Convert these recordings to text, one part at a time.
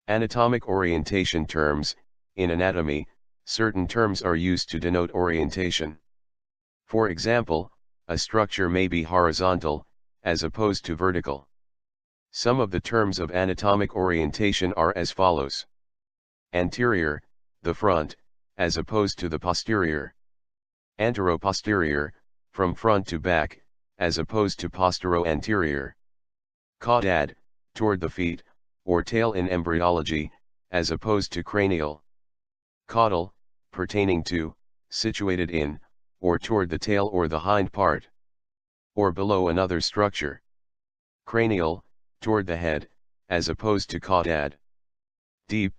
Anatomic orientation terms. In anatomy, certain terms are used to denote orientation. For example, a structure may be horizontal, as opposed to vertical. Some of the terms of anatomic orientation are as follows. Anterior, the front, as opposed to the posterior. Antero-posterior, from front to back, as opposed to postero-anterior. Caudad, toward the feet, or tail in embryology, as opposed to cranial. Caudal, pertaining to, situated in, or toward the tail or the hind part, or below another structure. Cranial, toward the head, as opposed to caudad. Deep,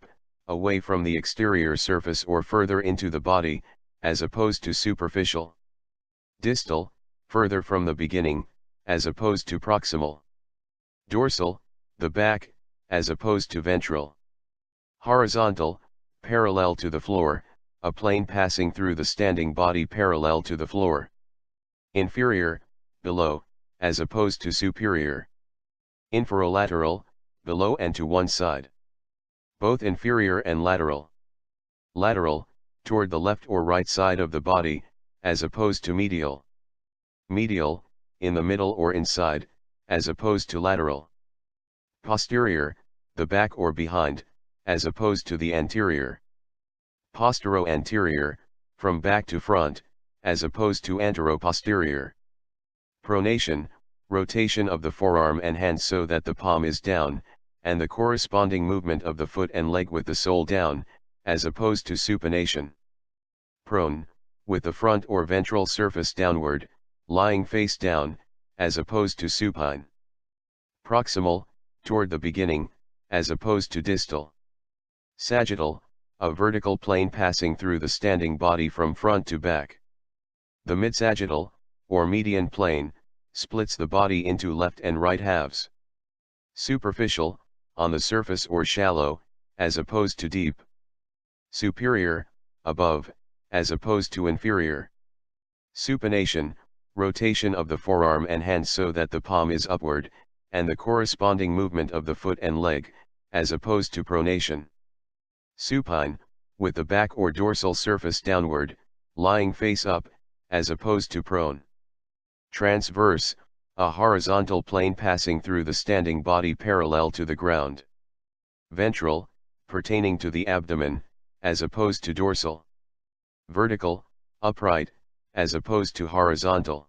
away from the exterior surface or further into the body, as opposed to superficial. Distal, further from the beginning, as opposed to proximal. Dorsal, the back, as opposed to ventral. Horizontal, parallel to the floor, a plane passing through the standing body parallel to the floor. Inferior, below, as opposed to superior. Inferolateral, below and to one side. Both inferior and lateral. Lateral, toward the left or right side of the body, as opposed to medial. Medial, in the middle or inside, as opposed to lateral. Posterior, the back or behind, as opposed to the anterior. Postero-anterior, from back to front, as opposed to antero-posterior. Pronation, rotation of the forearm and hand so that the palm is down, and the corresponding movement of the foot and leg with the sole down, as opposed to supination. Prone, with the front or ventral surface downward, lying face down, as opposed to supine. Proximal, toward the beginning, as opposed to distal. Sagittal, a vertical plane passing through the standing body from front to back. The midsagittal, or median plane, splits the body into left and right halves. Superficial, on the surface or shallow, as opposed to deep. Superior, above, as opposed to inferior. Supination, rotation of the forearm and hand so that the palm is upward, and the corresponding movement of the foot and leg, as opposed to pronation. Supine, with the back or dorsal surface downward, lying face up, as opposed to prone. Transverse, a horizontal plane passing through the standing body parallel to the ground. Ventral, pertaining to the abdomen, as opposed to dorsal. Vertical, upright, as opposed to horizontal.